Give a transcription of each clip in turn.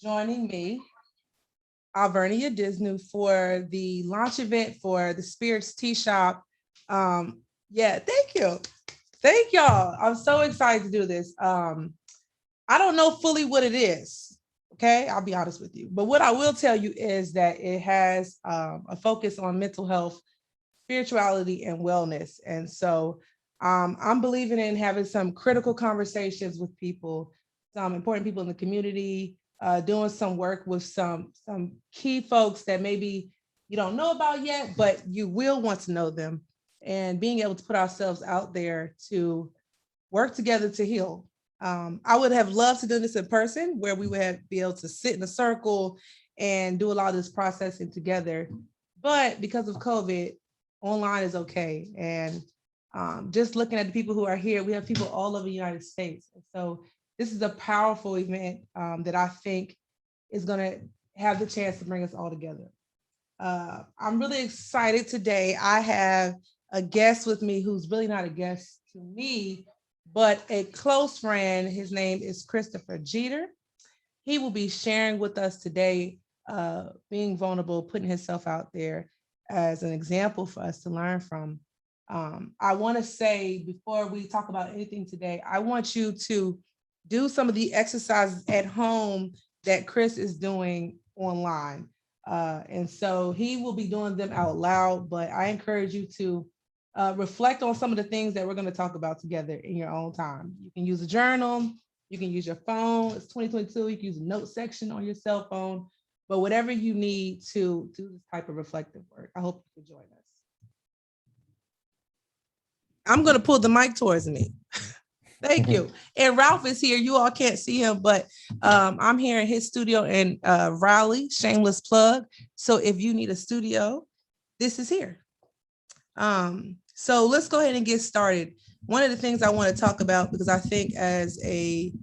joining me, Alvernia Disney, for the launch event for the Spirits Tea Shop. Yeah, thank you. Thank y'all. I'm so excited to do this. I don't know fully what it is. Okay, I'll be honest with you. But what I will tell you is that it has a focus on mental health, spirituality, and wellness. And so I'm believing in having some critical conversations with people, some important people in the community, doing some work with some key folks that maybe you don't know about yet, but you will want to know them, and being able to put ourselves out there to work together to heal. I would have loved to do this in person where we would have be able to sit in a circle and do a lot of this processing together. But because of COVID, online is okay. And just looking at the people who are here, we have people all over the United States. And so this is a powerful event that I think is going to have the chance to bring us all together. I'm really excited today. I have a guest with me who's really not a guest to me, but a close friend. His name is Christopher Jeter. He will be sharing with us today, being vulnerable, putting himself out there as an example for us to learn from. I want to say before we talk about anything today, I want you to do some of the exercises at home that Chris is doing online. And so he will be doing them out loud, but I encourage you to reflect on some of the things that we're going to talk about together in your own time. You can use a journal, you can use your phone. It's 2022. You can use a note section on your cell phone, but whatever you need to do this type of reflective work. I hope you can join us. I'm going to pull the mic towards me. Thank you. And Ralph is here. You all can't see him, but I'm here in his studio in Raleigh, shameless plug. So if you need a studio, this is here. So let's go ahead and get started. One of the things I want to talk about, because I think as a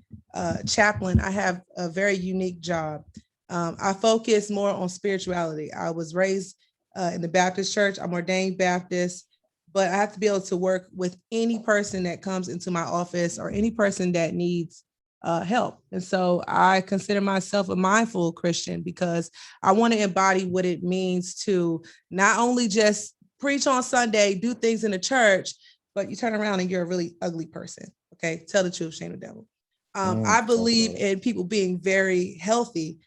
chaplain, I have a very unique job. I focus more on spirituality. I was raised in the Baptist church. I'm ordained Baptist, but I have to be able to work with any person that comes into my office or any person that needs help. And so I consider myself a mindful Christian because I want to embody what it means to not only just preach on Sunday, do things in the church, but you turn around and you're a really ugly person. Okay. Tell the truth, shame the devil. I believe in people being very healthy,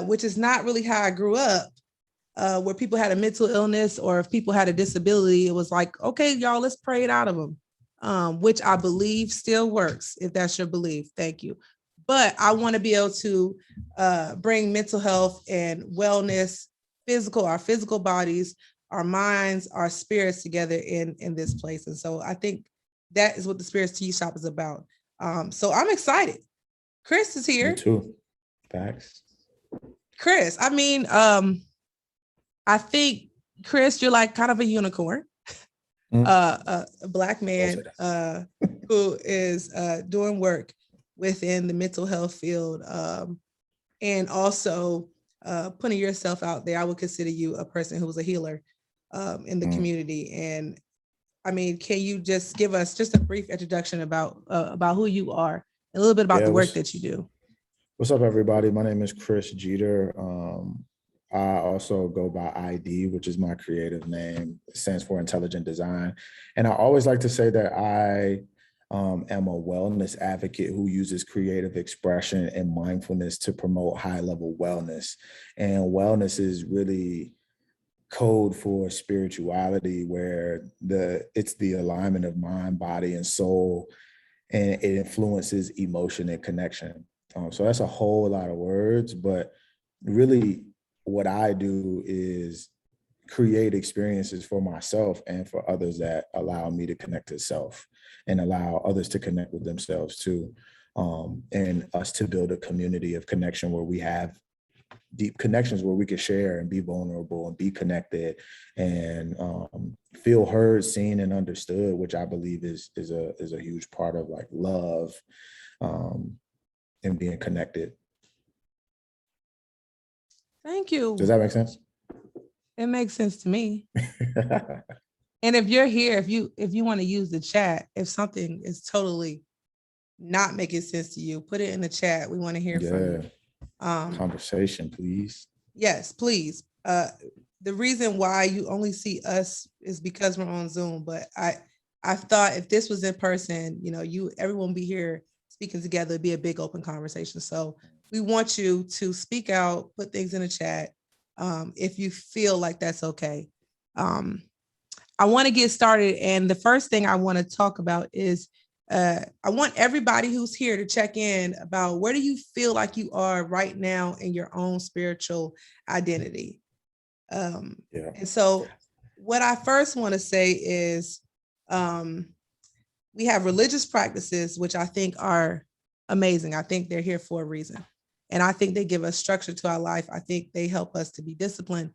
which is not really how I grew up, where people had a mental illness or if people had a disability, it was like, okay, y'all, let's pray it out of them, which I believe still works. If that's your belief, thank you. But I want to be able to bring mental health and wellness, our physical bodies, our minds, our spirits together in this place. And so I think that is what the Spirits Tea Shop is about. So I'm excited. Chris is here. Me too. Facts. Chris, I mean, I think, Chris, you're like kind of a unicorn, a Black man who is doing work within the mental health field, and also putting yourself out there. I would consider you a person who was a healer in the community. And I mean, can you just give us just a brief introduction about who you are, a little bit about the work that you do? What's up, everybody? My name is Chris Jeter. I also go by ID, which is my creative name. It stands for Intelligent Design. And I always like to say that I am a wellness advocate who uses creative expression and mindfulness to promote high-level wellness. And wellness is really code for spirituality, where it's the alignment of mind, body, and soul, and it influences emotion and connection. So that's a whole lot of words, but really what I do is create experiences for myself and for others that allow me to connect to self and allow others to connect with themselves too. And us to build a community of connection where we have deep connections where we can share and be vulnerable and be connected and feel heard, seen, and understood, which I believe is a huge part of like love and being connected. Thank you. Does that make sense? It makes sense to me. And if you're here, if you want to use the chat, if something is totally not making sense to you, put it in the chat. We want to hear from you. Conversation, please. Yes, please. The reason why you only see us is because we're on Zoom, but I thought if this was in person, everyone be here speaking together, it'd be a big open conversation. So we want you to speak out, put things in the chat, if you feel like that's okay. I want to get started, and the first thing I want to talk about is I want everybody who's here to check in about where do you feel like you are right now in your own spiritual identity. And so what I first want to say is we have religious practices, which I think are amazing. I think they're here for a reason. And I think they give us structure to our life. I think they help us to be disciplined.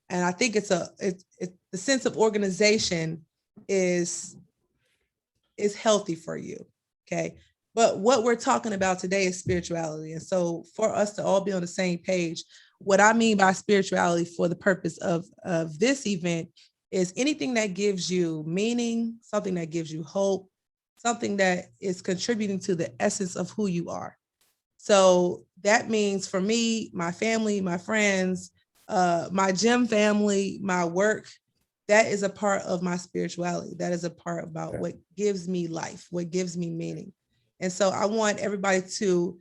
And I think it's the sense of organization is healthy for you. Okay. But what we're talking about today is spirituality. And so for us to all be on the same page, what I mean by spirituality for the purpose of this event is anything that gives you meaning, something that gives you hope, something that is contributing to the essence of who you are. So that means for me, my family, my friends, my gym family, my work, that is a part of my spirituality. That is a part about what gives me life, what gives me meaning. And so I want everybody to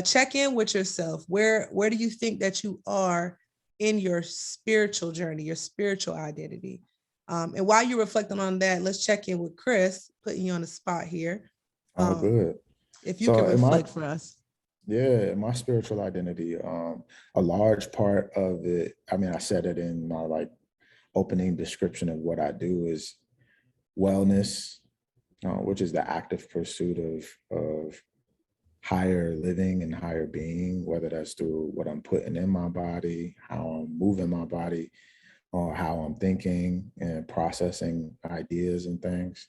check in with yourself. Where do you think that you are in your spiritual journey, your spiritual identity? And while you're reflecting on that, let's check in with Chris, putting you on the spot here. Oh, good. If you can reflect for us. Yeah, my spiritual identity, a large part of it, I mean, I said it in my opening description of what I do is wellness, which is the active pursuit of higher living and higher being, whether that's through what I'm putting in my body, how I'm moving my body, or how I'm thinking and processing ideas and things,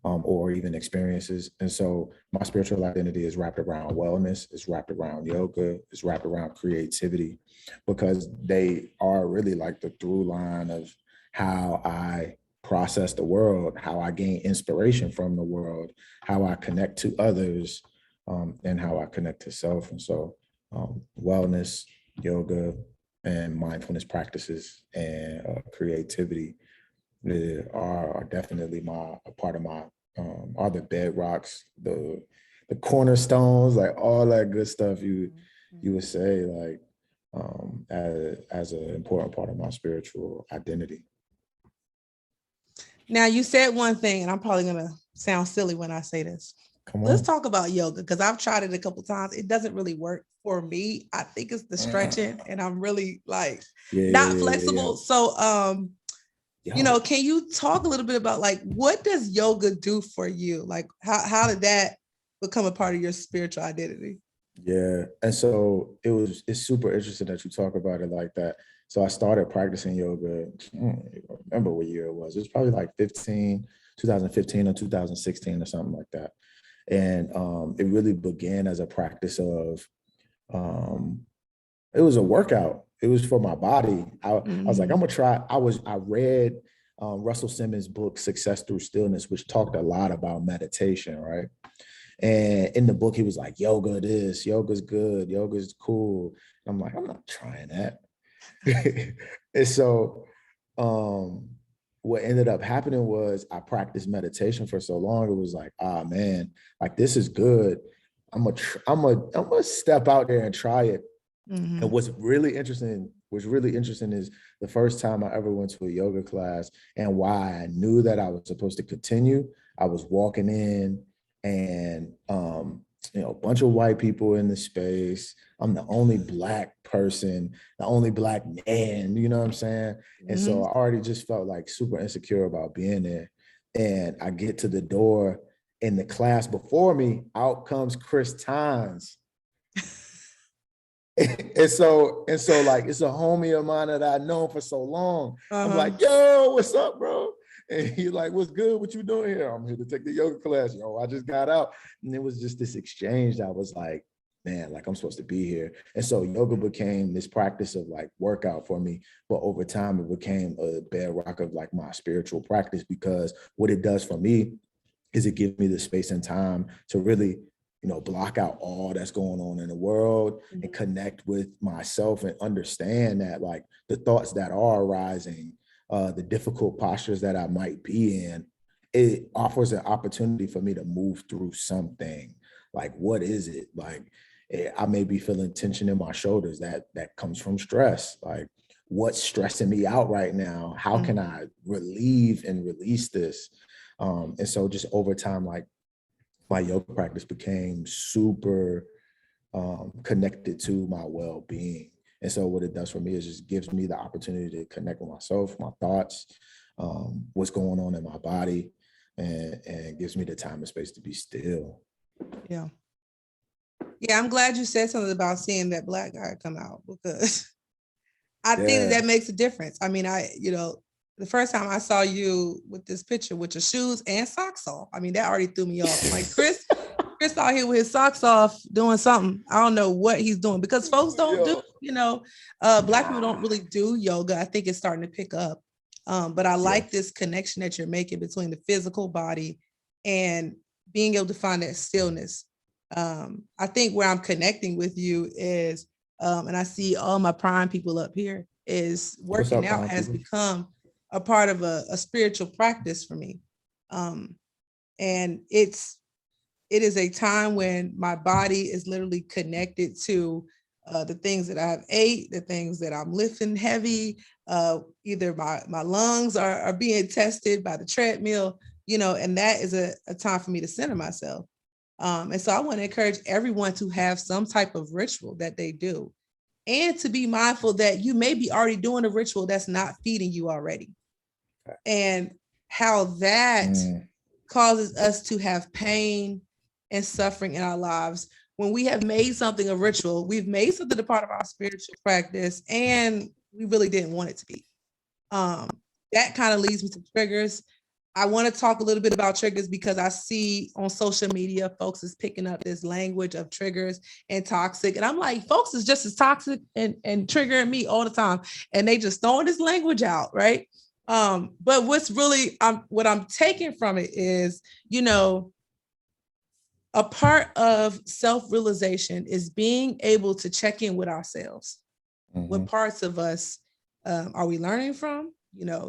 or even experiences. And so my spiritual identity is wrapped around wellness, it's wrapped around yoga, it's wrapped around creativity, because they are really like the through line of how I process the world, how I gain inspiration from the world, how I connect to others, and how I connect to self. And so wellness, yoga, and mindfulness practices and creativity are definitely a part of my are the bedrocks, the cornerstones, like all that good stuff you would say, like as an important part of my spiritual identity. Now you said one thing, and I'm probably gonna sound silly when I say this. Let's talk about yoga, because I've tried it a couple of times. It doesn't really work for me. I think it's the stretching, and I'm really not flexible. So can you talk a little bit about what does yoga do for you? Like how did that become a part of your spiritual identity? Yeah. And so it's super interesting that you talk about it like that. So I started practicing yoga. I don't remember what year it was. It was probably 2015 or 2016 or something like that. And it really began as a practice of, it was a workout. It was for my body. I was like, I'm gonna try. I read Russell Simmons' book, Success Through Stillness, which talked a lot about meditation, right? And in the book, he was like, yoga's good, yoga's cool. And I'm like, I'm not trying that. And so what ended up happening was I practiced meditation for so long. It was like, man, this is good. I'm gonna step out there and try it. Mm-hmm. And what's really interesting is the first time I ever went to a yoga class, and why I knew that I was supposed to continue. I was walking in, and a bunch of white people in the space. I'm the only Black person, the only Black man, you know what I'm saying? Mm-hmm. And so I already just felt super insecure about being there. And I get to the door, in the class before me, out comes Chris Tynes. And so it's a homie of mine that I've known for so long. I'm like, yo, what's up, bro? And he's like, what's good? What you doing here? I'm here to take the yoga class. Yo, I just got out. And it was just this exchange that was like, man, I'm supposed to be here. And so yoga became this practice of workout for me. But over time, it became a bedrock of my spiritual practice, because what it does for me is it gives me the space and time to really block out all that's going on in the world and connect with myself and understand that like the thoughts that are arising, the difficult postures that I might be in, it offers an opportunity for me to move through something. Like, what is it? Like, I may be feeling tension in my shoulders that comes from stress. Like, what's stressing me out right now? How can I relieve and release this? And so just over time, like my yoga practice became super connected to my well-being. And so what it does for me is just gives me the opportunity to connect with myself, my thoughts, what's going on in my body, and gives me the time and space to be still. Yeah. Yeah, I'm glad you said something about seeing that Black guy come out, because I think that makes a difference. I mean, the first time I saw you with this picture with your shoes and socks off, I mean, that already threw me off. Like Chris out here with his socks off doing something. I don't know what he's doing, because folks don't do, Black people don't really do yoga. I think it's starting to pick up. But I like this connection that you're making between the physical body and being able to find that stillness. I think where I'm connecting with you is, and I see all my prime people up here, is working out has become a part of a spiritual practice for me. And it is a time when my body is literally connected to the things that I've ate, the things that I'm lifting heavy. Either my lungs are being tested by the treadmill, and that is a time for me to center myself. And so I want to encourage everyone to have some type of ritual that they do, and to be mindful that you may be already doing a ritual that's not feeding you already, and how that causes us to have pain and suffering in our lives. When we have made something a ritual, we've made something a part of our spiritual practice, and we really didn't want it to be. That kind of leads me to triggers. I want to talk a little bit about triggers, because I see on social media, folks is picking up this language of triggers and toxic. And I'm like, folks is just as toxic and triggering me all the time. And they just throwing this language out, right? But what's really, what I'm taking from it is, a part of self-realization is being able to check in with ourselves. What parts of us are we learning from?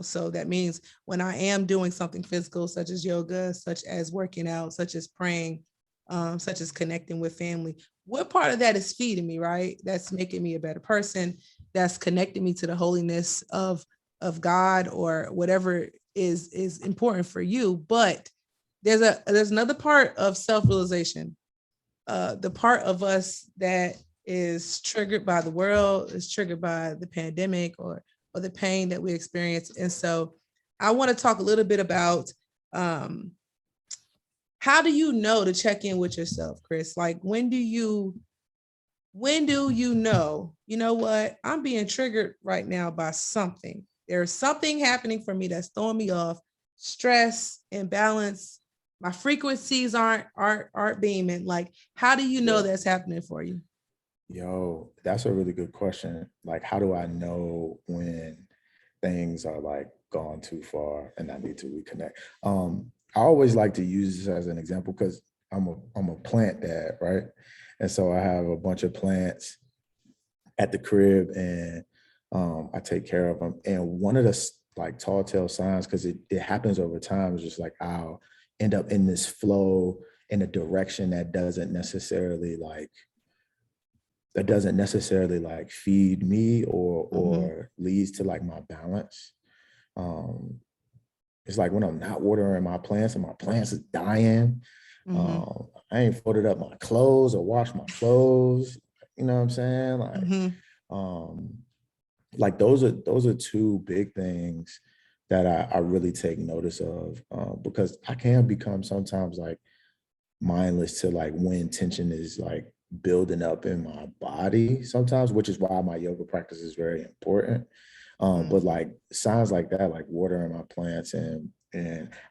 So that means when I am doing something physical, such as yoga, such as working out, such as praying, such as connecting with family, what part of that is feeding me, right? That's making me a better person. That's connecting me to the holiness of God, or whatever is important for you. But there's another part of self-realization. The part of us that is triggered by the world, is triggered by the pandemic, or the pain that we experience. And so I want to talk a little bit about how do you know to check in with yourself, Chris? Like, when do you know, what, I'm being triggered right now by something. There's something happening for me that's throwing me off, stress, imbalance, my frequencies aren't beaming. Like, how do you know that's happening for you? Yo, that's a really good question. Like, how do I know when things are like gone too far and I need to reconnect? I always like to use this as an example, because I'm a plant dad, right? And so I have a bunch of plants at the crib, and I take care of them. And one of the like tall tale signs, because it happens over time, is just like I'll end up in this flow in a direction that doesn't necessarily feed me or leads to like my balance. It's like when I'm not watering my plants and my plants is dying. I ain't folded up my clothes or washed my clothes. You know what I'm saying? Like those are two big things that I really take notice of, because I can become sometimes like mindless to like when tension is like building up in my body sometimes, which is why my yoga practice is very important. But like signs like that, like watering my plants and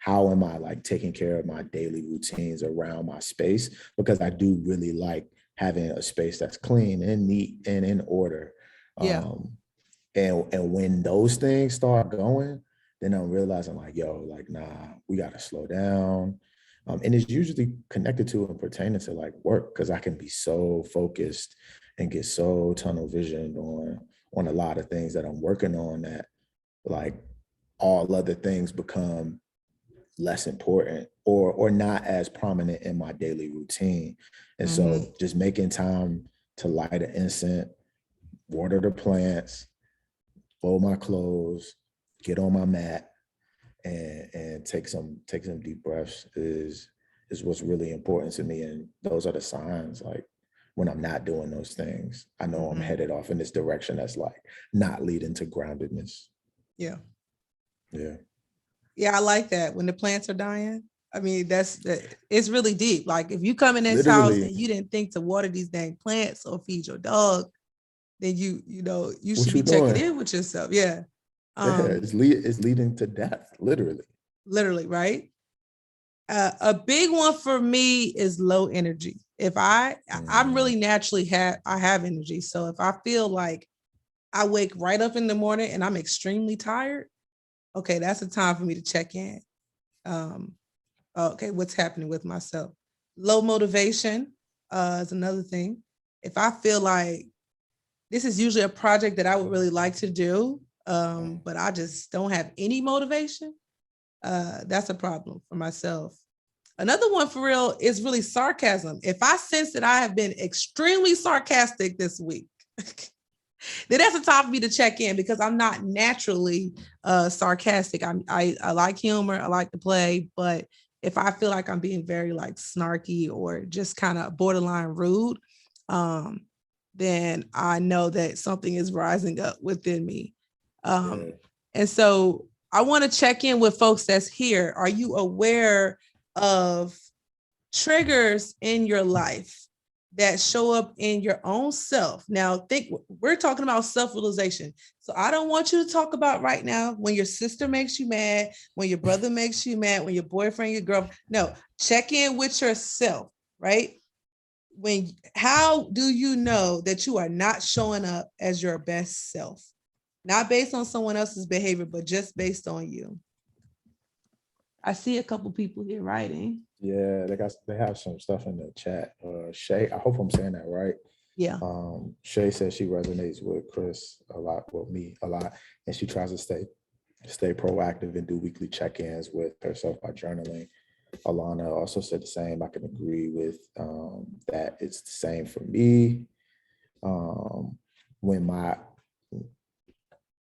how am I like taking care of my daily routines around my space, because I do really like having a space that's clean and neat and in order. And when those things start going, then I'm realizing like, yo, like, nah, we got to slow down. And it's usually connected to and pertaining to like work, because I can be so focused and get so tunnel visioned on a lot of things that I'm working on, that like all other things become less important or not as prominent in my daily routine. And Mhm. so just making time to light an incense, water the plants, fold my clothes, get on my mat, and take some deep breaths is what's really important to me. And those are the signs, like when I'm not doing those things, I know I'm Mhm. headed off in this direction that's like not leading to groundedness. Yeah. Yeah. Yeah, I like that. When the plants are dying. I mean, it's really deep. Like if you come in this house Literally, and you didn't think to water these dang plants or feed your dog, then you should what be you checking doing? in with yourself. Yeah. Yeah, Um, it's leading to death, literally. literally, right? A big one for me is low energy. If I'm Mm, really naturally I have energy. So if I feel like I wake right up in the morning and I'm extremely tired, okay, that's the time for me to check in. Um, okay, what's happening with myself? Low motivation is another thing. If I feel like this is usually a project that I would really like to do, but I just don't have any motivation, that's a problem for myself. Another one for real is really sarcasm. If I sense that I have been extremely sarcastic this week, then that's a time for me to check in because I'm not naturally sarcastic. I like humor, I like to play, but if I feel like I'm being very like snarky or just kind of borderline rude, um, then I know that something is rising up within me. Um, yeah. and so I want to check in with folks that's here. Are you aware of triggers in your life that show up in your own self? Now, think we're talking about self-realization. So I don't want you to talk about right now when your sister makes you mad, when your brother makes you mad, when your boyfriend, your girl. No, check in with yourself, right? How do you know that you are not showing up as your best self? Not based on someone else's behavior, but just based on you. I see a couple people here writing. Yeah, they have some stuff in the chat. Shay, I hope I'm saying that right. Yeah. Shay says she resonates with Chris a lot, with me a lot, and she tries to stay proactive and do weekly check-ins with herself by journaling. Alana also said the same. I can agree with that. It's the same for me. Um, when my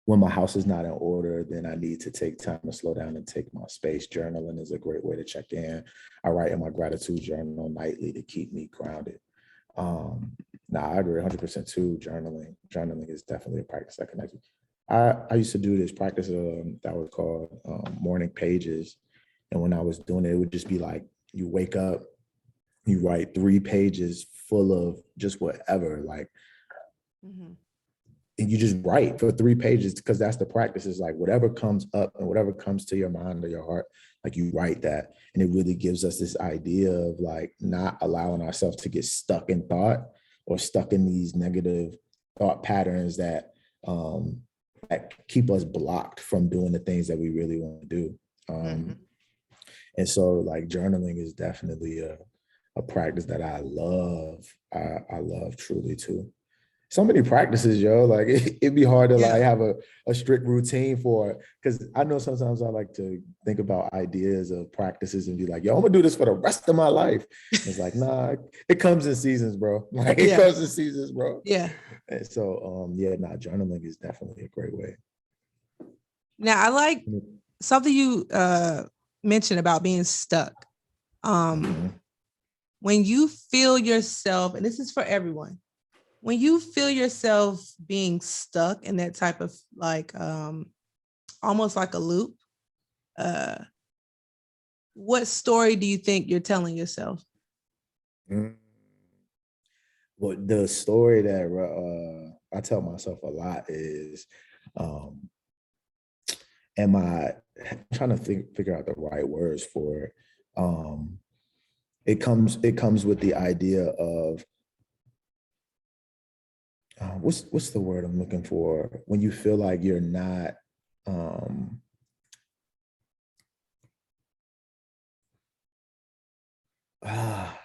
when my house is not in order, then I need to take time to slow down and take my space. Journaling is a great way to check in. I write in my gratitude journal nightly to keep me grounded. I agree 100% too. Journaling is definitely a practice that connects. I used to do this practice that was called morning pages. And when I was doing it, it would just be like, you wake up, you write 3 pages full of just whatever, like, Mm-hmm. and you just write for 3 pages, because that's the practice, is like whatever comes up and whatever comes to your mind or your heart, like you write that. And it really gives us this idea of like not allowing ourselves to get stuck in thought or stuck in these negative thought patterns um, that keep us blocked from doing the things that we really want to do. Mm-hmm. And so like journaling is definitely a practice that I love. I love truly too. So many practices, yo. Like it'd be hard to like Yeah. have a strict routine for it. Because I know sometimes I like to think about ideas of practices and be like, yo, I'm gonna do this for the rest of my life. And it's like, nah, it comes in seasons, bro. Like it Yeah. comes in seasons, bro. Yeah. And so journaling is definitely a great way. Now I like something you mentioned about being stuck. Mm-hmm. When you feel yourself, and this is for everyone, when you feel yourself being stuck in that type of like almost like a loop, uh, what story do you think you're telling yourself? Mm-hmm. Well, the story that I tell myself a lot is, um, am I I'm trying to figure out the right words for it. Um, it comes with the idea of what's the word I'm looking for, when you feel like you're not um, ah,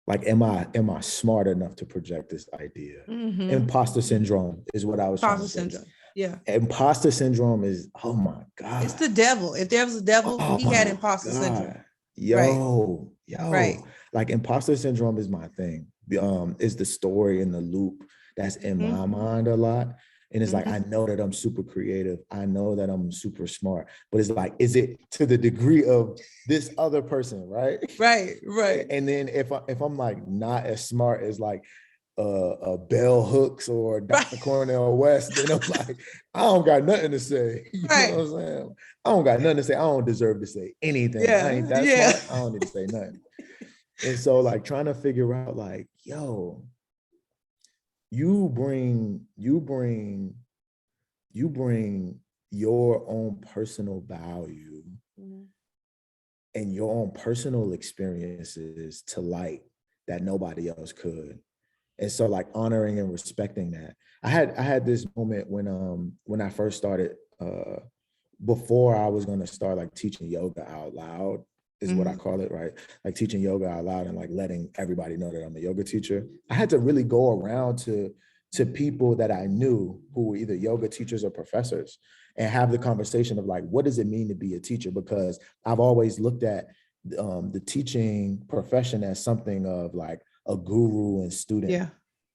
like, am I smart enough to project this idea? Imposter syndrome is what I was trying to Imposter say. syndrome. Yeah. Imposter syndrome is, oh my It's God. the devil. If there was a devil, Oh he had my imposter syndrome. God. Right. Yo, Right. like imposter syndrome is my thing. Is the story in the loop that's in my mind a lot. And it's like, I know that I'm super creative. I know that I'm super smart, but it's like, is it to the degree of this other person, right? Right. Right. And then if I'm like not as smart as like Bell Hooks or Dr. Right. Cornell West, then I'm like, I don't got nothing to say. You know Right. what I'm saying? I don't got nothing to say. I don't deserve to say anything. I Yeah. ain't that Yeah. smart. I don't need to say nothing. And so like trying to figure out like, yo, you bring your own personal value and your own personal experiences to light that nobody else could. And so like honoring and respecting that. I had this moment when I first started before I was going to start like teaching yoga out loud is what I call it, right? Like teaching yoga out loud and like letting everybody know that I'm a yoga teacher. I had to really go around to people that I knew who were either yoga teachers or professors and have the conversation of like, what does it mean to be a teacher? Because I've always looked at the teaching profession as something of like a guru and student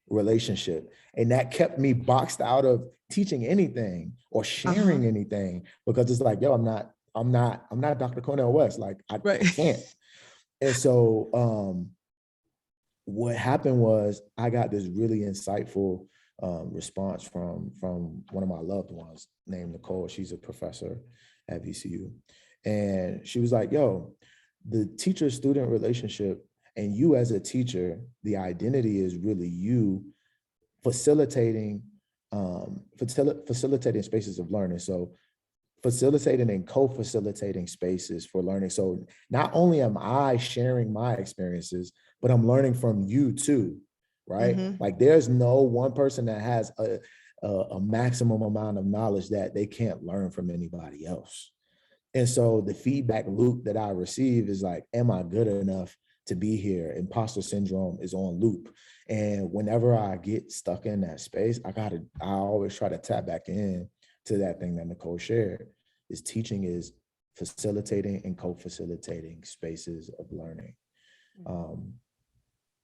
relationship. And that kept me boxed out of teaching anything or sharing anything because it's like, yo, I'm not Dr. Cornell West. Like I can't. And so what happened was I got this really insightful response from one of my loved ones named Nicole. She's a professor at VCU. And she was like, yo, the teacher-student relationship and you as a teacher, the identity is really you facilitating facilitating spaces of learning. So facilitating and co-facilitating spaces for learning. So not only am I sharing my experiences, but I'm learning from you too, right? Like there's no one person that has a maximum amount of knowledge that they can't learn from anybody else. And so the feedback loop that I receive is like, am I good enough to be here? Imposter syndrome is on loop. And whenever I get stuck in that space, I always try to tap back in to that thing that Nicole shared. Is teaching is facilitating and co-facilitating spaces of learning.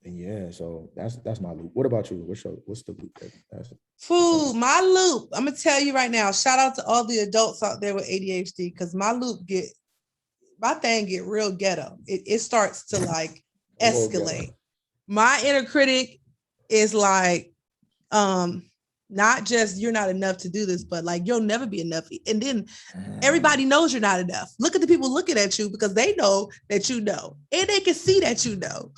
And yeah, so that's my loop. What about you? What's the loop? My loop. I'm gonna tell you right now. Shout out to all the adults out there with ADHD because my thing get real ghetto. It starts to like escalate. My inner critic is like, not just you're not enough to do this, but like you'll never be enough. And then everybody knows you're not enough. Look at the people looking at you because they know that you know, and they can see that you know.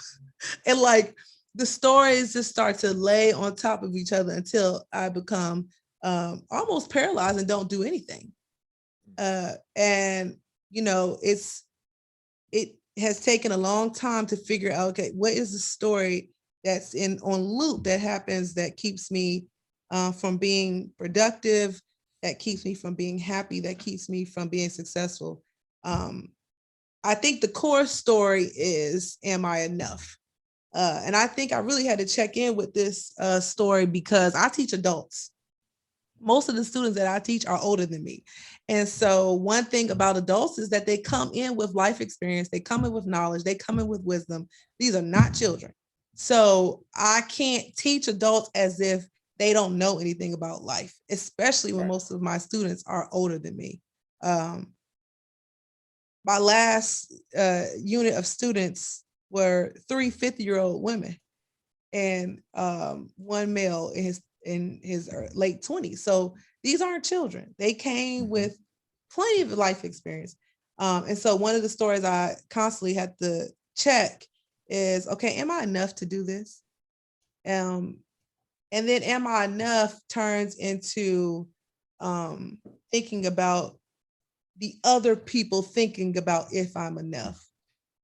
And like the stories just start to lay on top of each other until I become almost paralyzed and don't do anything. And you know, it has taken a long time to figure out, okay, what is the story that's on loop that happens that keeps me from being productive, that keeps me from being happy, that keeps me from being successful. I think the core story is, am I enough? And I think I really had to check in with this story because I teach adults. Most of the students that I teach are older than me. And so one thing about adults is that they come in with life experience, they come in with knowledge, they come in with wisdom. These are not children. So I can't teach adults as if they don't know anything about life, especially when most of my students are older than me. My last unit of students were 3 50-year-old women and one male in his late 20s. So these aren't children. They came with plenty of life experience. And so one of the stories I constantly had to check is, okay, am I enough to do this? And then am I enough turns into thinking about the other people thinking about if I'm enough,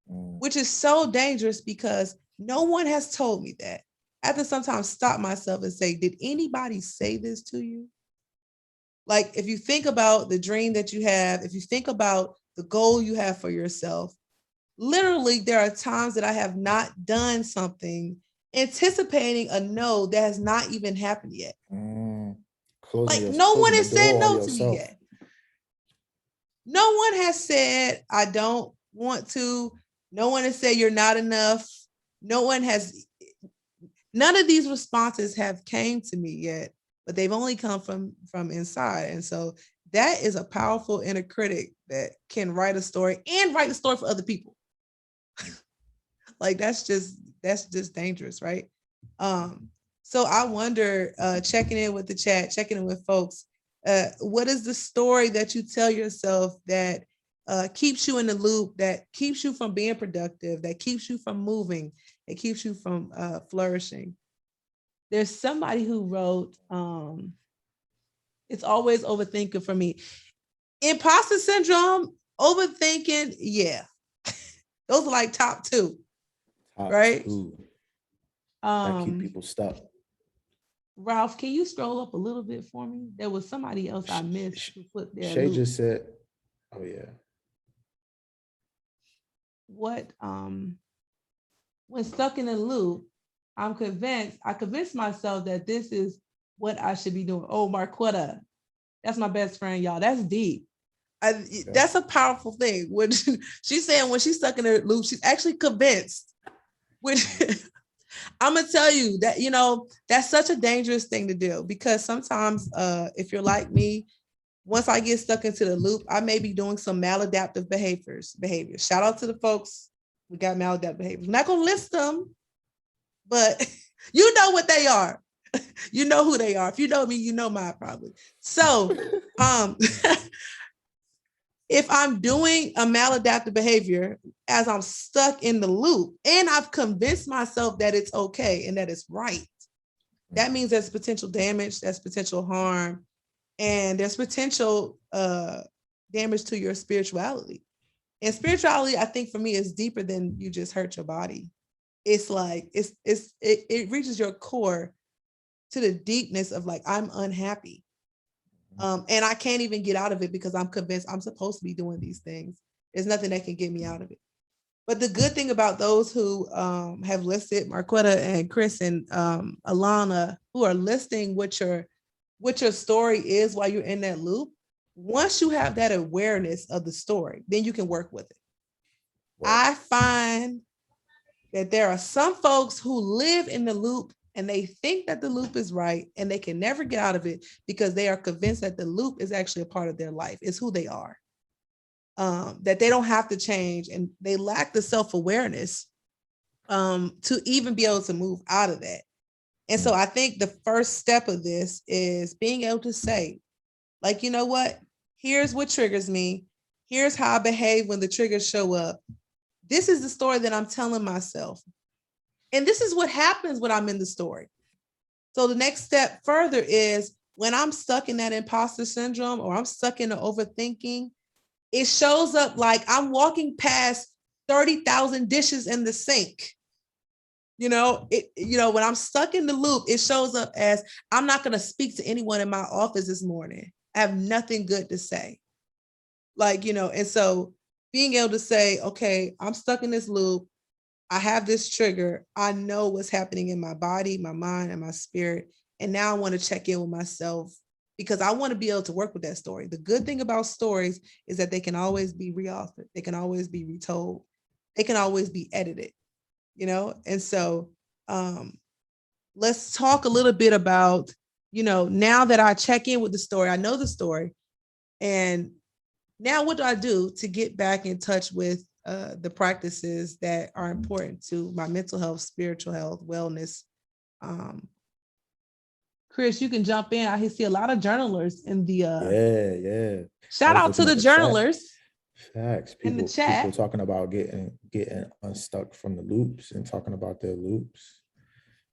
which is so dangerous because no one has told me that. I have to sometimes stop myself and say, did anybody say this to you? Like, if you think about the dream that you have, if you think about the goal you have for yourself, literally, there are times that I have not done something anticipating a no that has not even happened yet. Like no one Closing the has said door on no to me yourself. yet. No one has said, I don't want to. No one has said you're not enough. No one has, none of these responses have came to me yet, but they've only come from inside. And so that is a powerful inner critic that can write a story and write a story for other people. Like that's just dangerous, right? So I wonder, checking in with the chat, checking in with folks, what is the story that you tell yourself that keeps you in the loop, that keeps you from being productive, that keeps you from moving, that keeps you from flourishing? There's somebody who wrote, it's always overthinking for me. Imposter syndrome, overthinking, yeah. Those are like top two, Top right? two. That keep people stuck. Ralph, can you scroll up a little bit for me? There was somebody else I missed who put their Shay loop. just said, oh yeah. What when stuck in a loop, I convinced myself that this is what I should be doing. Oh, Marquetta, that's my best friend, y'all. That's deep. That's a powerful thing. When she's saying when she's stuck in a loop, she's actually convinced. Which I'm gonna tell you that, that's such a dangerous thing to do, because sometimes if you're like me, once I get stuck into the loop, I may be doing some maladaptive behaviors. Shout out to the folks we got maladaptive behaviors. I'm not gonna list them, but you know what they are. You know who they are. If you know me, you know mine probably. So if I'm doing a maladaptive behavior as I'm stuck in the loop and I've convinced myself that it's okay and that it's right, that means there's potential damage, there's potential harm, and there's potential damage to your spirituality. And spirituality, I think for me, is deeper than you just hurt your body. It's like it reaches your core to the deepness of like, I'm unhappy. And I can't even get out of it because I'm convinced I'm supposed to be doing these things. There's nothing that can get me out of it. But the good thing about those who have listed, Marquetta and Chris and Alana, who are listing what your story is while you're in that loop, once you have that awareness of the story, then you can work with it. I find that there are some folks who live in the loop and they think that the loop is right and they can never get out of it because they are convinced that the loop is actually a part of their life. It's who they are. That they don't have to change, and they lack the self-awareness to even be able to move out of that. And so I think the first step of this is being able to say, like, you know what? Here's what triggers me. Here's how I behave when the triggers show up. This is the story that I'm telling myself. And this is what happens when I'm in the story. So the next step further is when I'm stuck in that imposter syndrome or I'm stuck in the overthinking, it shows up like I'm walking past 30,000 dishes in the sink. When I'm stuck in the loop, it shows up as I'm not going to speak to anyone in my office this morning. I have nothing good to say. And so being able to say, okay, I'm stuck in this loop. I have this trigger. I know what's happening in my body, my mind, and my spirit. And now I want to check in with myself because I want to be able to work with that story. The good thing about stories is that they can always be reauthored. They can always be retold. They can always be edited, And so let's talk a little bit about, now that I check in with the story, I know the story. And now what do I do to get back in touch with the practices that are important to my mental health, spiritual health, wellness? Chris, you can jump in. I see a lot of journalers in the yeah. Shout out to the journalers. Facts. In the chat. People talking about getting unstuck from the loops and talking about their loops.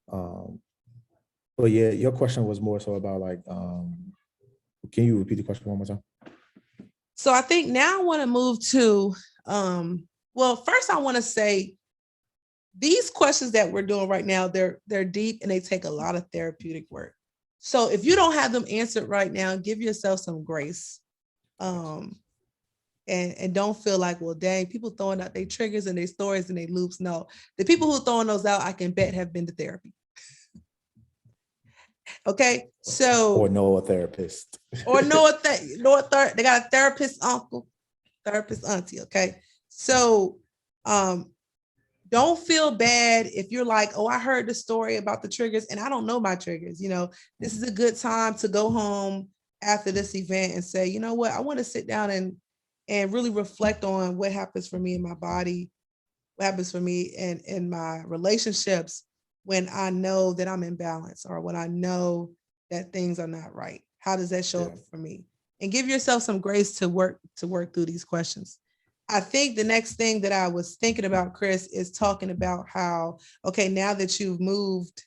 But yeah, your question was more so about like, can you repeat the question one more time? So I think now I want to move to, first I want to say these questions that we're doing right now, they're deep and they take a lot of therapeutic work. So if you don't have them answered right now, give yourself some grace. and don't feel like, well, dang, people throwing out their triggers and their stories and their loops. No, the people who throwing those out, I can bet have been to therapy. Okay, Or so know a therapist. or they got a therapist uncle, therapist auntie. Okay, so don't feel bad if you're like, oh, I heard the story about the triggers and I don't know my triggers. This is a good time to go home after this event and say, you know what, I want to sit down and really reflect on what happens for me in my body, what happens for me in my relationships when I know that I'm in balance or when I know that things are not right. How does that show up for me? And give yourself some grace to work through these questions. I think the next thing that I was thinking about, Chris, is talking about how, okay, now that you've moved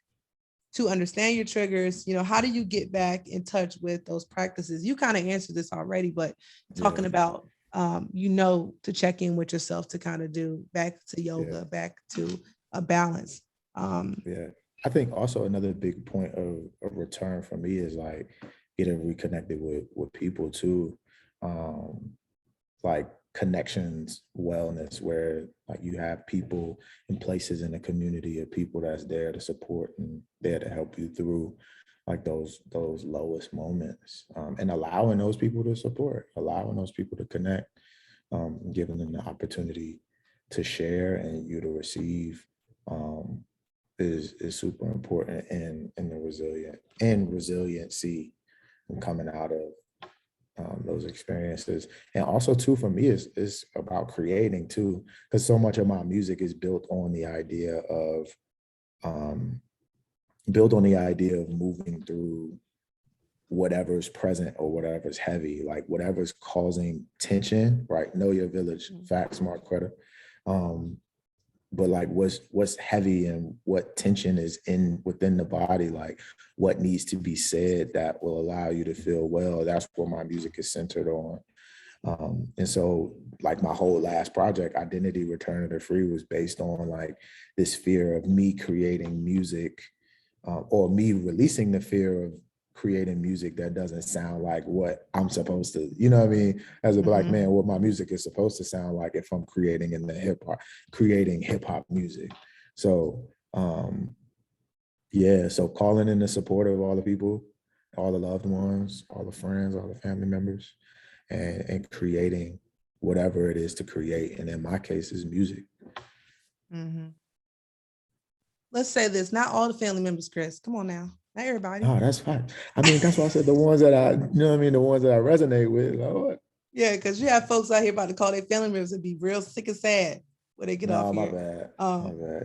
to understand your triggers, how do you get back in touch with those practices? You kind of answered this already, but talking about, to check in with yourself to kind of do back to yoga, back to a balance. I think also another big point of return for me is like getting reconnected with people too. Like connections wellness, where like you have people and places in the community of people that's there to support and there to help you through like those lowest moments, and allowing those people to support, allowing those people to connect, giving them the opportunity to share and you to receive, is super important in the resiliency and coming out of those experiences. And also too, for me, is about creating too, because so much of my music is built on the idea of moving through whatever's present or whatever's heavy, like whatever's causing tension, right? Know your village, fact, smart, credit. But like what's heavy and what tension is within the body, like what needs to be said that will allow you to feel well. That's what my music is centered on. And so like my whole last project, Identity Return to the Free, was based on like this fear of me creating music, or me releasing the fear of creating music that doesn't sound like what I'm supposed to, you know what I mean? As a Black man, what my music is supposed to sound like if I'm creating creating hip hop music. So, so calling in the support of all the people, all the loved ones, all the friends, all the family members, and creating whatever it is to create. And in my case, is music. Let's say this, not all the family members, Chris. Come on now. Not everybody. Oh, that's fine. I mean, that's why I said the ones that the ones that I resonate with. Like, yeah, because you have folks out here about to call their family members and be real sick and sad when they get off here. My bad.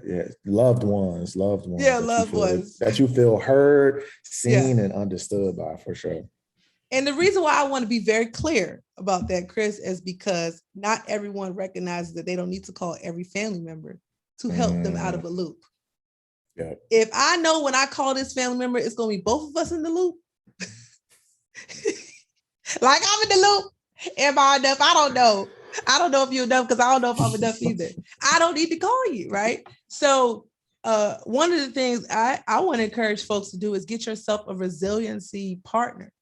Yeah, loved ones. Yeah, loved ones. That you feel heard, seen, and understood by, for sure. And the reason why I want to be very clear about that, Chris, is because not everyone recognizes that they don't need to call every family member to help them out of a loop. Yeah. If I know when I call this family member, it's going to be both of us in the loop. Like I'm in the loop. Am I enough? I don't know. I don't know if you're enough because I don't know if I'm enough either. I don't need to call you, right? So one of the things I want to encourage folks to do is get yourself a resiliency partner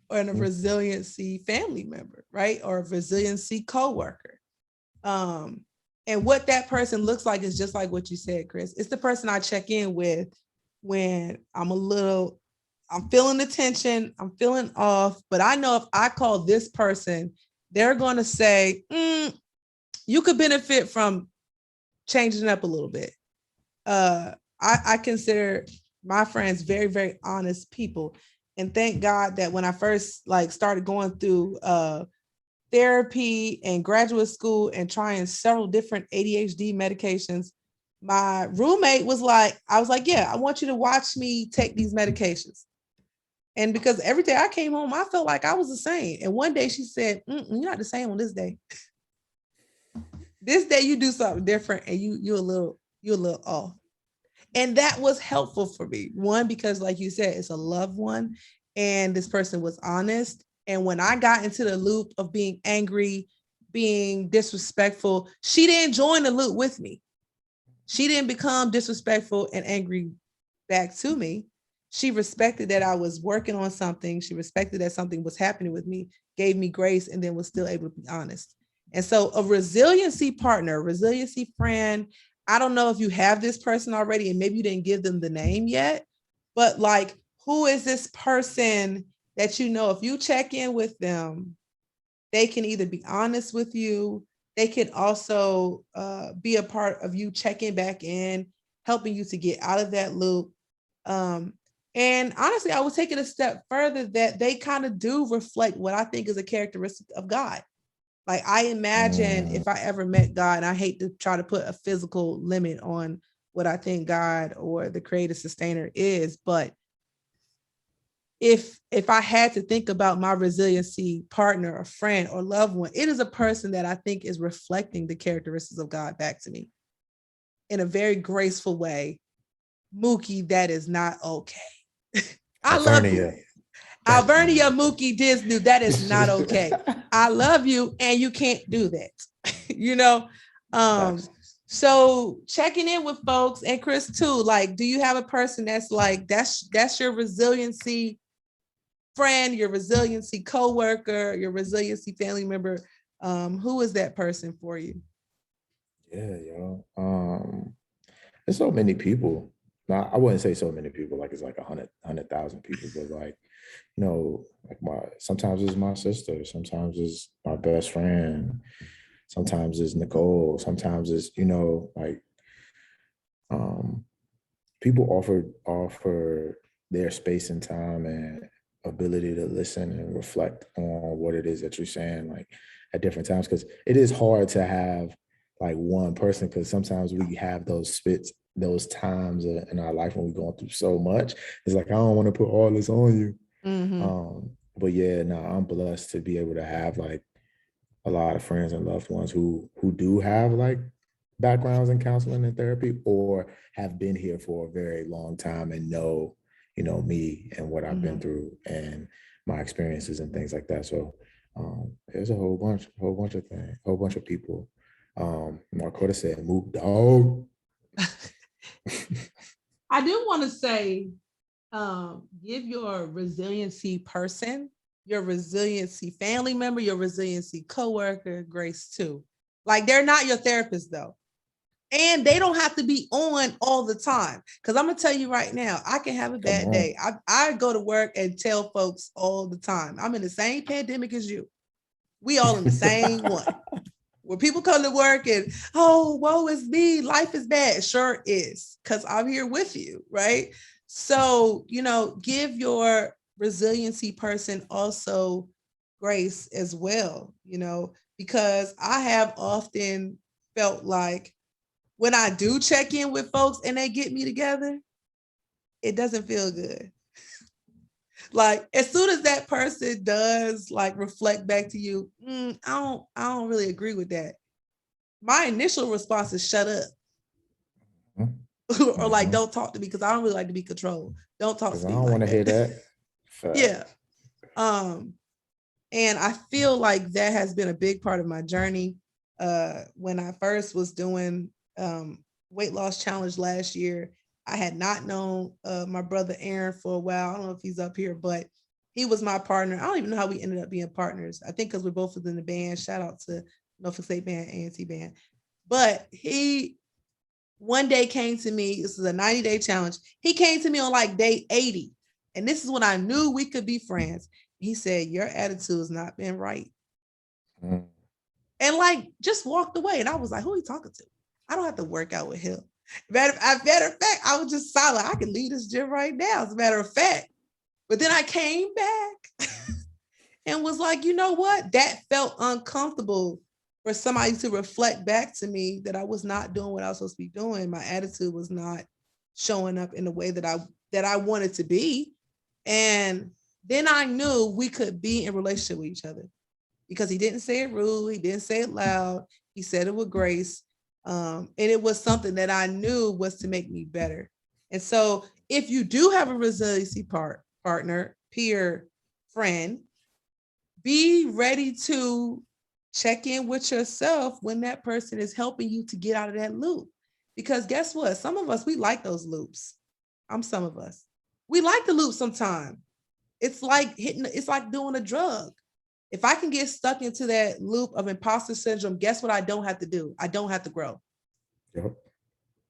or a resiliency family member, right? Or a resiliency coworker. And what that person looks like is just like what you said, Chris. It's the person I check in with when I'm feeling the tension, I'm feeling off, but I know if I call this person, they're going to say, you could benefit from changing up a little bit. I consider my friends very, very honest people. And thank God that when I first started going through therapy and graduate school and trying several different ADHD medications, my roommate was like, yeah, I want you to watch me take these medications. And because every day I came home, I felt like I was the same. And one day she said, you're not the same on this day. This day you do something different and you're a little off. And that was helpful for me. One, because like you said, it's a loved one and this person was honest. And when I got into the loop of being angry, being disrespectful, she didn't join the loop with me. She didn't become disrespectful and angry back to me. She respected that I was working on something. She respected that something was happening with me, gave me grace, and then was still able to be honest. And so a resiliency partner, a resiliency friend, I don't know if you have this person already and maybe you didn't give them the name yet, but like, who is this person that you know if you check in with them, they can either be honest with you, they can also be a part of you checking back in, helping you to get out of that loop. Um, and honestly, I would take it a step further that they kind of do reflect what I think is a characteristic of God. Like I imagine if I ever met God, and I hate to try to put a physical limit on what I think God or the creator sustainer is, but if I had to think about my resiliency partner or friend or loved one, it is a person that I think is reflecting the characteristics of God back to me in a very graceful way. Mookie, that is not okay. I love you. Alvernia. Alvernia, Mookie, Disney, that is not okay. I love you, and you can't do that. you know? So checking in with folks, and Chris too, like, do you have a person that's like, that's your resiliency friend, your resiliency coworker, your resiliency family member? Who is that person for you? Yeah, there's so many people. Now, I wouldn't say so many people, like it's like 100,000 people, but like, like sometimes it's my sister, sometimes it's my best friend, sometimes it's Nicole, sometimes it's, like people offer their space and time and ability to listen and reflect on what it is that you're saying, like at different times, because it is hard to have like one person, because sometimes we have those spits, those times in our life when we're going through so much. It's like, I don't want to put all this on you. But yeah, no, I'm blessed to be able to have like a lot of friends and loved ones who do have like backgrounds in counseling and therapy, or have been here for a very long time and know, me and what I've been through and my experiences and things like that. So there's a whole bunch of things, whole bunch of people. Marquetta said, "Move, dog." I do want to say, give your resiliency person, your resiliency family member, your resiliency coworker grace too. Like they're not your therapist though. And they don't have to be on all the time. Because I'm going to tell you right now, I can have a bad day. I go to work and tell folks all the time, I'm in the same pandemic as you. We all in the same one. Where people come to work and, oh, woe is me, life is bad. Sure is, because I'm here with you, right? So, give your resiliency person also grace as well, because I have often felt like when I do check in with folks and they get me together, it doesn't feel good. Like as soon as that person does like reflect back to you, I don't really agree with that. My initial response is shut up. Or like don't talk to me, because I don't really like to be controlled. Don't talk to me. I don't want to hear that. Yeah. And I feel like that has been a big part of my journey. When I first was doing weight loss challenge last year, I had not known my brother Aaron for a while. I don't know if he's up here, but he was my partner. I don't even know how we ended up being partners. I think because we're both within the band. Shout out to Norfolk State Band, A&T Band. But he one day came to me. This is a 90-day challenge. He came to me on like day 80. And this is when I knew we could be friends. He said, your attitude has not been right. And like just walked away. And I was like, who are you talking to? I don't have to work out with him. Matter of fact, I was just silent. I can leave this gym right now, as a matter of fact. But then I came back and was like, you know what? That felt uncomfortable for somebody to reflect back to me that I was not doing what I was supposed to be doing. My attitude was not showing up in the way that I wanted to be. And then I knew we could be in relationship with each other, because he didn't say it rude. He didn't say it loud. He said it with grace. And it was something that I knew was to make me better. And so if you do have a resiliency partner, peer, friend, be ready to check in with yourself when that person is helping you to get out of that loop. Because guess what? Some of us, we like those loops. Some of us. We like the loop sometimes. It's like doing a drug. If I can get stuck into that loop of imposter syndrome, guess what I don't have to do? I don't have to grow. Yep.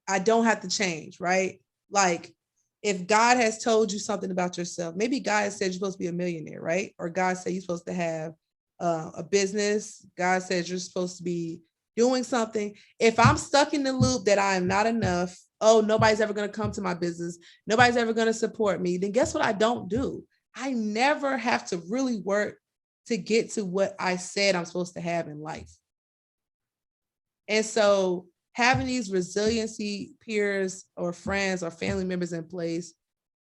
I don't have to change, right? Like if God has told you something about yourself, maybe God said you're supposed to be a millionaire, right? Or God said you're supposed to have a business. God says you're supposed to be doing something. If I'm stuck in the loop that I am not enough, oh, nobody's ever going to come to my business, nobody's ever going to support me, then guess what I don't do? I never have to really work to get to what I said I'm supposed to have in life. And so having these resiliency peers or friends or family members in place,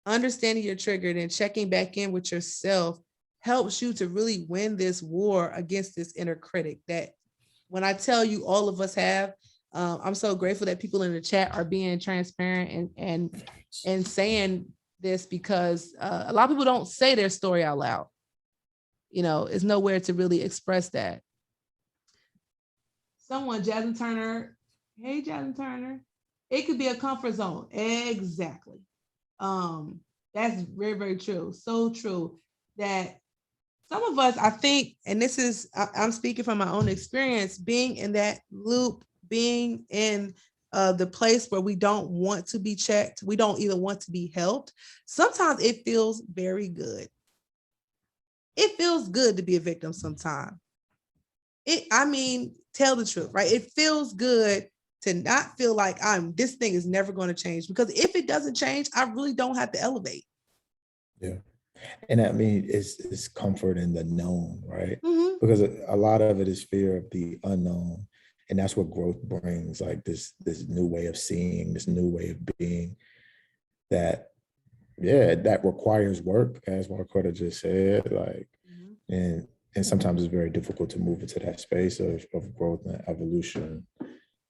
understanding you're triggered and checking back in with yourself helps you to really win this war against this inner critic that when I tell you all of us have. I'm so grateful that people in the chat are being transparent and saying this because a lot of people don't say their story out loud. You know, it's nowhere to really express that. Someone, Jasmine Turner. Hey, Jasmine Turner. It could be a comfort zone. Exactly. That's very, very true. So true that some of us, I think, and this is, I'm speaking from my own experience, being in that loop, being in the place where we don't want to be checked, we don't even want to be helped. Sometimes it feels very good. It feels good to be a victim sometimes. Tell the truth, right? It feels good to not feel like this thing is never going to change, because if it doesn't change, I really don't have to elevate. Yeah. And I mean, it's comfort in the known, right? Mm-hmm. Because a lot of it is fear of the unknown. And that's what growth brings, like this new way of seeing, this new way of being that, yeah, that requires work, as Marquetta just said, like, and sometimes it's very difficult to move into that space of growth and evolution,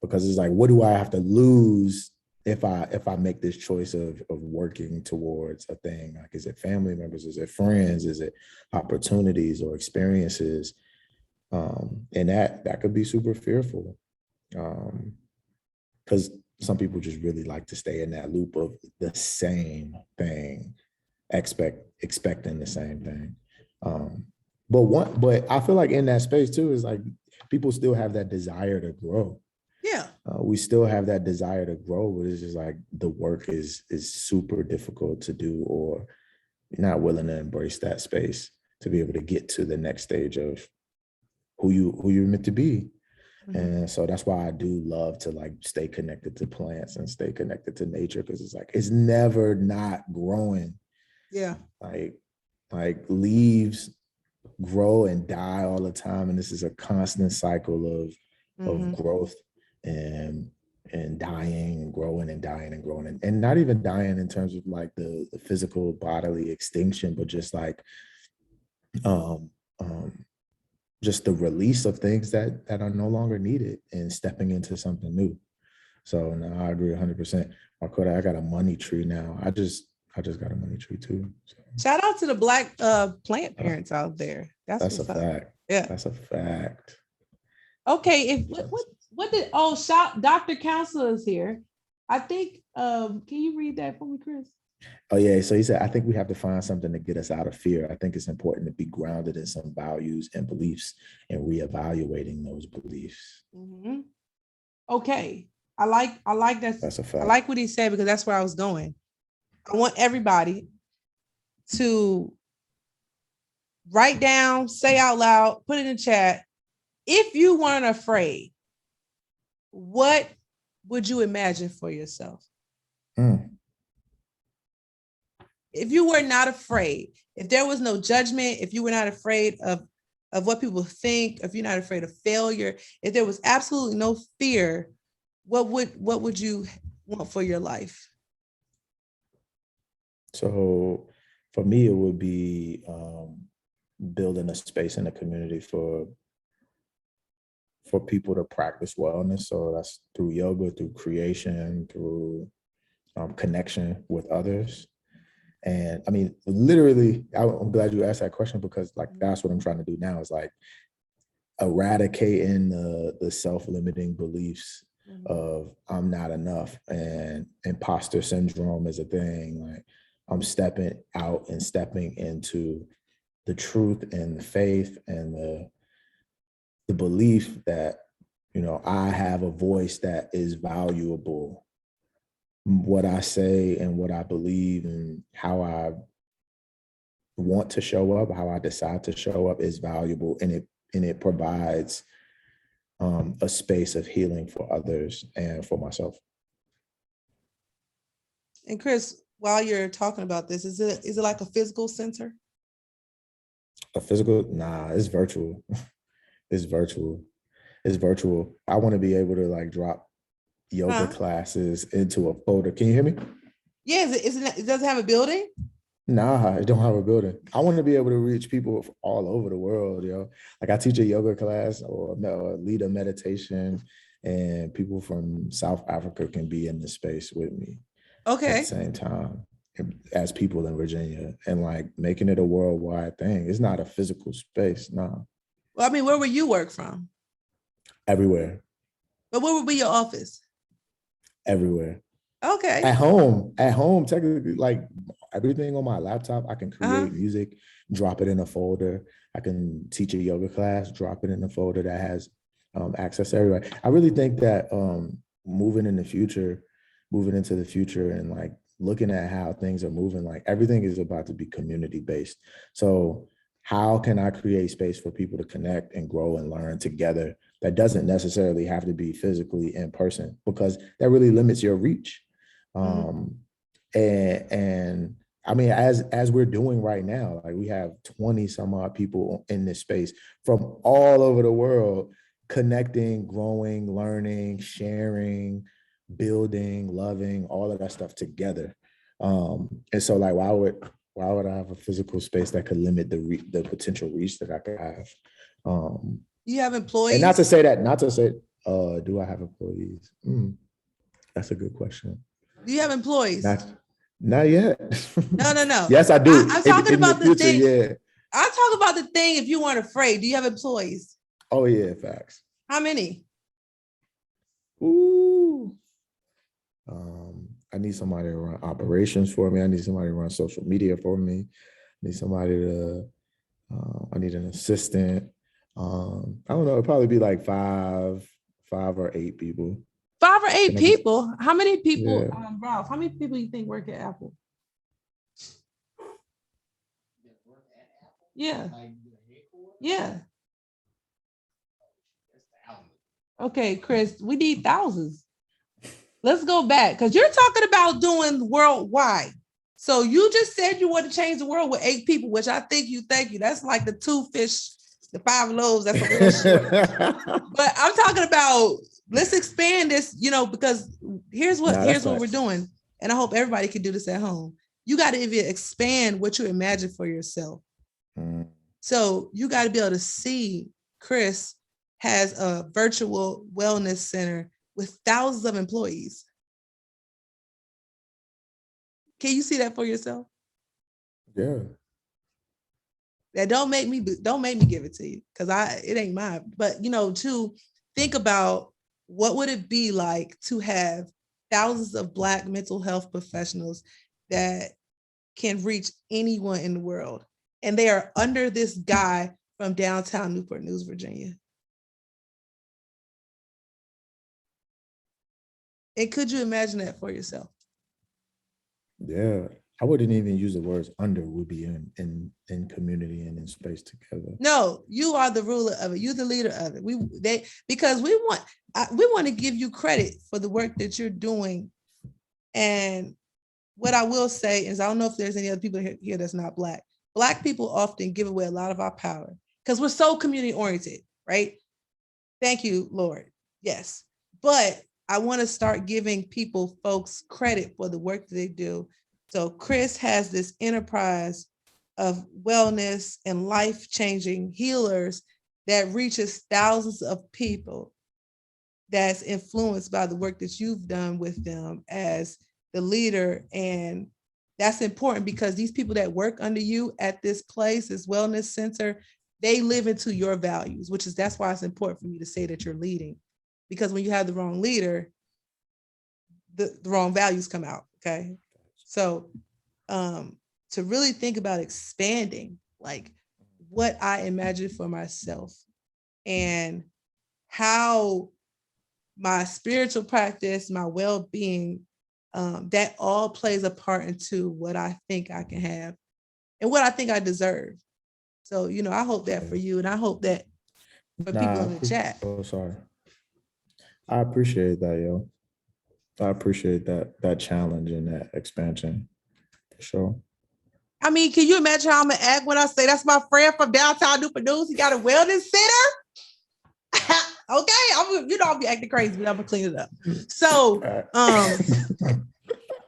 because it's like, what do I have to lose if I make this choice of working towards a thing? Like, is it family members? Is it friends? Is it opportunities or experiences? And that could be super fearful. Because some people just really like to stay in that loop of the same thing, expecting the same thing. But I feel like in that space too is like people still have that desire to grow. Yeah. We still have that desire to grow, but it's just like the work is super difficult to do, or you're not willing to embrace that space to be able to get to the next stage of who you're meant to be. Mm-hmm. And so that's why I do love to like stay connected to plants and stay connected to nature, because it's like it's never not growing. Yeah. Like leaves grow and die all the time, and this is a constant cycle of growth and dying and growing and dying and growing, and not even dying in terms of like the physical bodily extinction, but just like just the release of things that are no longer needed and stepping into something new. So no, I agree 100%. Marquetta, I got a money tree now. I just got a money tree too. So. Shout out to the Black plant parents out there. That's a fact. Yeah, that's a fact. Okay, what did Dr. Counselor is here. I think can you read that for me, Chris? Oh yeah, so he said, I think we have to find something to get us out of fear. I think it's important to be grounded in some values and beliefs and reevaluating those beliefs. Mm-hmm. Okay, I like that. That's a fact. I like what he said, because that's where I was going. I want everybody to write down, say out loud, put it in chat. If you weren't afraid, what would you imagine for yourself? If you were not afraid, if there was no judgment, if you were not afraid of what people think, if you're not afraid of failure, if there was absolutely no fear, what would you want for your life? So for me, it would be building a space in the community for people to practice wellness. So that's through yoga, through creation, through connection with others. And I mean, literally, I'm glad you asked that question, because like that's what I'm trying to do now, is like eradicating the self-limiting beliefs of I'm not enough and imposter syndrome is a thing. Like I'm stepping out and stepping into the truth and the faith and the belief that, you know, I have a voice that is valuable. What I say and what I believe and how I want to show up, how I decide to show up is valuable, and it provides a space of healing for others and for myself. And Chris, while you're talking about this, is it like a physical center? A physical? Nah, it's virtual. It's virtual. It's virtual. I want to be able to like drop yoga classes into a folder. Can you hear me? Yeah, it doesn't have a building? Nah, I don't have a building. I want to be able to reach people all over the world, yo. Like I teach a yoga class or lead a meditation, and people from South Africa can be in the space with me at the same time as people in Virginia, and like making it a worldwide thing. It's not a physical space, nah. Well, I mean, where would you work from? Everywhere. But where would be your office? Everywhere. Okay. At home, technically, like everything on my laptop, I can create music, drop it in a folder. I can teach a yoga class, drop it in a folder that has access everywhere. I really think that moving into the future and like looking at how things are moving, like everything is about to be community based. So how can I create space for people to connect and grow and learn together that doesn't necessarily have to be physically in person, because that really limits your reach. And I mean, as we're doing right now, like we have 20 some odd people in this space from all over the world, connecting, growing, learning, sharing, building, loving, all of that stuff together. And so like, why would I have a physical space that could limit the potential reach that I could have? You have employees? And not to say, do I have employees? That's a good question. Do you have employees? Not yet. No. Yes, I do. I'm talking about the thing. Yeah. I'm talking about the thing. If you weren't afraid, do you have employees? Oh yeah, facts. How many? Ooh. I need somebody to run operations for me. I need somebody to run social media for me. I need somebody to. I need an assistant. I don't know. It'd probably be like five or eight people. 5 or 8 people? How many people, Yeah. Ralph, how many people you think work at Apple? Yeah. Yeah. Okay, Chris, we need thousands. Let's go back, because you're talking about doing worldwide. So you just said you want to change the world with 8 people, which I think you thank you. That's like the 2 fish, the 5 loaves. That's a little short. But I'm talking about, let's expand this, because here's what we're doing. And I hope everybody can do this at home. You got to even expand what you imagine for yourself. So you got to be able to see Chris has a virtual wellness center with thousands of employees. Can you see that for yourself? Yeah. That don't make me give it to you, because it ain't mine. But to think about what would it be like to have thousands of Black mental health professionals that can reach anyone in the world, and they are under this guy from downtown Newport News, Virginia. And could you imagine that for yourself? Yeah. I wouldn't even use the words under. Would be in community and in space together. No, you are the ruler of it. You're the leader of it. Because we want to give you credit for the work that you're doing. And what I will say is, I don't know if there's any other people here that's not Black. Black people often give away a lot of our power because we're so community oriented, right? Thank you, Lord. Yes. But I want to start giving folks credit for the work that they do. So Chris has this enterprise of wellness and life-changing healers that reaches thousands of people, that's influenced by the work that you've done with them as the leader. And that's important, because these people that work under you at this place, this wellness center, they live into your values, that's why it's important for me to say that you're leading, because when you have the wrong leader, the wrong values come out. Okay. So to really think about expanding, like what I imagine for myself and how my spiritual practice, my well-being, that all plays a part into what I think I can have and what I think I deserve. So, I hope that for you, and I hope that for people in the chat. Oh, sorry. I appreciate that, yo. I appreciate that challenge and that expansion for sure. I mean, can you imagine how I'm gonna act when I say that's my friend from downtown Newport News? He got a wellness center. Okay, I'll be acting crazy, but I'm gonna clean it up. So,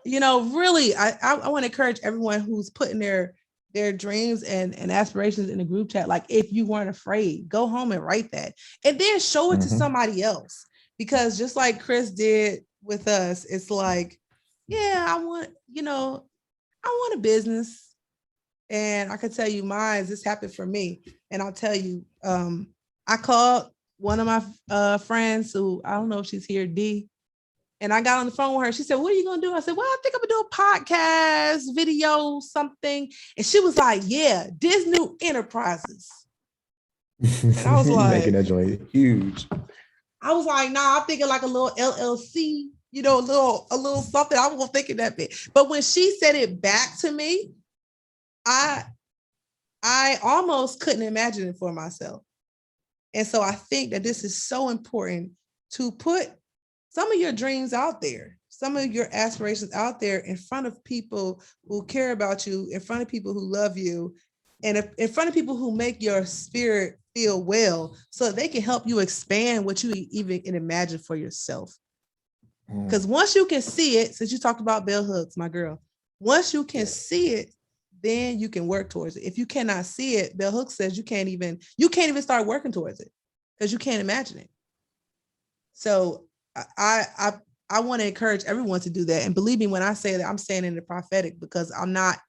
really, I want to encourage everyone who's putting their dreams and aspirations in the group chat. Like, if you weren't afraid, go home and write that, and then show it to somebody else. Because just like Chris did with us, it's like, yeah, I want a business. And I can tell you mine, this happened for me. And I'll tell you, I called one of my friends who, I don't know if she's here, D. And I got on the phone with her. She said, what are you going to do? I said, well, I think I'm going to do a podcast, video, something. And she was like, yeah, Disney Enterprises. And I was like, making that joint huge. I was like, nah, I'm thinking like a little LLC, a little something. I wasn't thinking that big. But when she said it back to me, I almost couldn't imagine it for myself. And so I think that this is so important to put some of your dreams out there, some of your aspirations out there in front of people who care about you, in front of people who love you, and in front of people who make your spirit feel well, so they can help you expand what you even can imagine for yourself. Because once you can see it, since you talked about bell hooks, my girl, once you can see it, then you can work towards it. If you cannot see it, bell hooks says you can't even start working towards it because you can't imagine it. So I want to encourage everyone to do that. And believe me, when I say that, I'm saying in the prophetic, because I'm not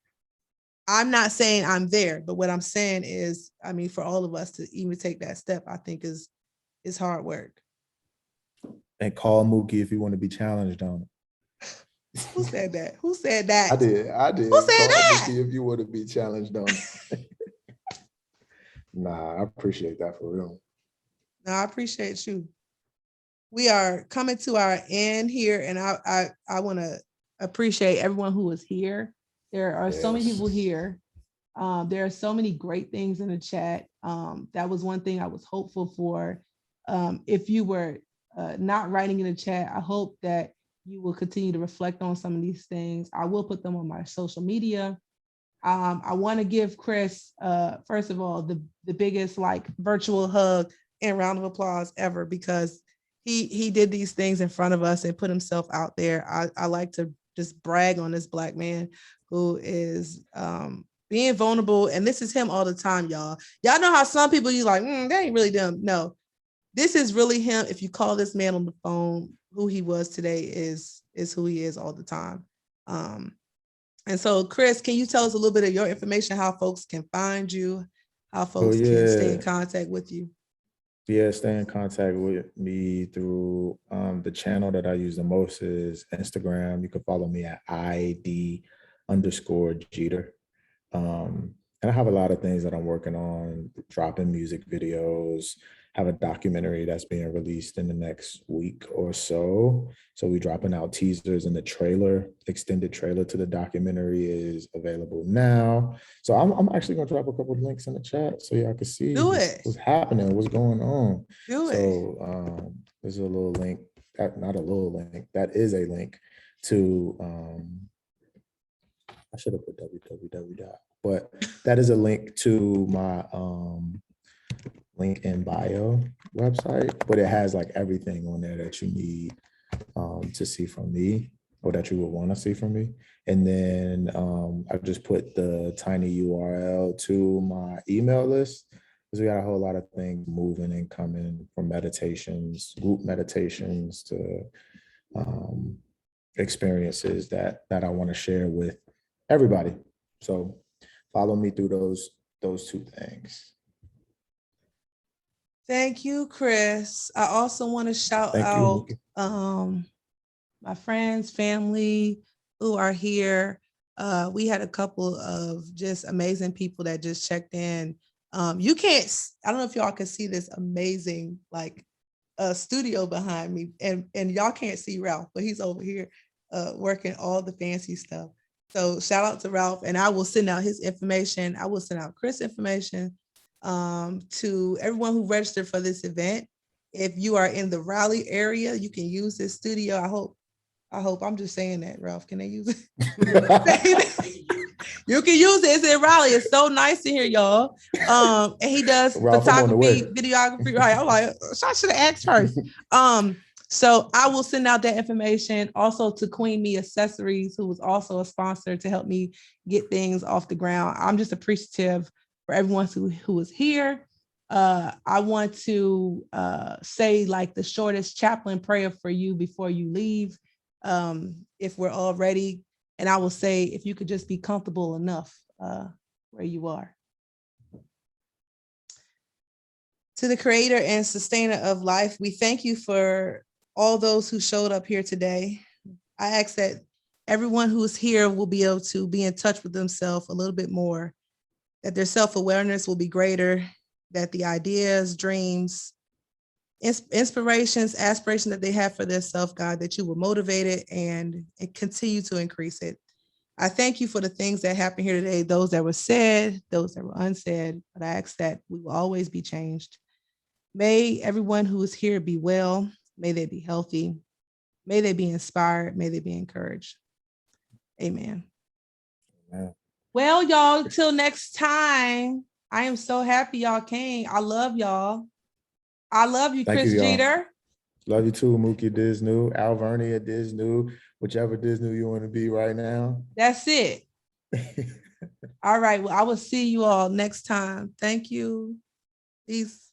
saying I'm there, but what I'm saying is, I mean, for all of us to even take that step, I think is hard work. And call Mookie if you want to be challenged on it. Who said that? Who said that? I did. Who said call that? Mookie if you want to be challenged on it. Nah, I appreciate that for real. No, I appreciate you. We are coming to our end here, and I want to appreciate everyone who is here. There are so many people here. There are so many great things in the chat. That was one thing I was hopeful for. If you were not writing in the chat, I hope that you will continue to reflect on some of these things. I will put them on my social media. I want to give Chris, first of all, the biggest virtual hug and round of applause ever, because he did these things in front of us and put himself out there. I like to just brag on this Black man who is being vulnerable. And this is him all the time, y'all. Y'all know how some people you like, that ain't really them. No, this is really him. If you call this man on the phone, who he was today is who he is all the time. And so, Chris, can you tell us a little bit of your information, how folks can find you, how folks can stay in contact with you? Yeah, stay in contact with me through the channel that I use the most is Instagram. You can follow me at ID_Jeter. And I have a lot of things that I'm working on, dropping music videos, have a documentary that's being released in the next week or so. So we're dropping out teasers, and the trailer, extended trailer to the documentary is available now. So I'm actually gonna drop a couple of links in the chat so y'all can see what's happening, what's going on. So there's a little link, not a little link, that is a link to, I should have put www. But that is a link to my link in bio website, but it has everything on there that you need to see from me, or that you would want to see from me. And then I just put the tiny URL to my email list, because we got a whole lot of things moving and coming, from meditations, group meditations, to experiences that I want to share with everybody. So follow me through those two things. Thank you, Chris. I also want to shout out my friends, family who are here. We had a couple of just amazing people that just checked in You can't, I don't know if y'all can see this amazing like studio behind me, and y'all can't see Ralph, but he's over here working all the fancy stuff. So shout out to Ralph, and I will send out his information. I will send out Chris' information to everyone who registered for this event. If you are in the Raleigh area, you can use this studio. I hope I'm just saying that, Ralph. Can they use it? You can use it. It's in Raleigh. It's so nice to hear y'all. And he does Ralph, photography, videography. Right. I'm like, I should have asked first. So I will send out that information also to Queen Me Accessories, who was also a sponsor to help me get things off the ground. I'm just appreciative for everyone who was here. I want to say like the shortest chaplain prayer for you before you leave. If we're all ready, and I will say, if you could just be comfortable enough where you are. To the creator and sustainer of life, we thank you for all those who showed up here today. I ask that everyone who's here will be able to be in touch with themselves a little bit more, that their self-awareness will be greater, that the ideas, dreams, inspirations, aspirations that they have for their self, God, that you will motivate it and continue to increase it. I thank you for the things that happened here today, those that were said, those that were unsaid, but I ask that we will always be changed. May everyone who is here be well. May they be healthy. May they be inspired. May they be encouraged. Amen. Yeah. Well, y'all, till next time, I am so happy y'all came. I love y'all. I love you, Chris Jeter. Love you too, Mookie Disney, Alvernia Disney, whichever Disney you want to be right now. That's it. All right. Well, I will see you all next time. Thank you. Peace.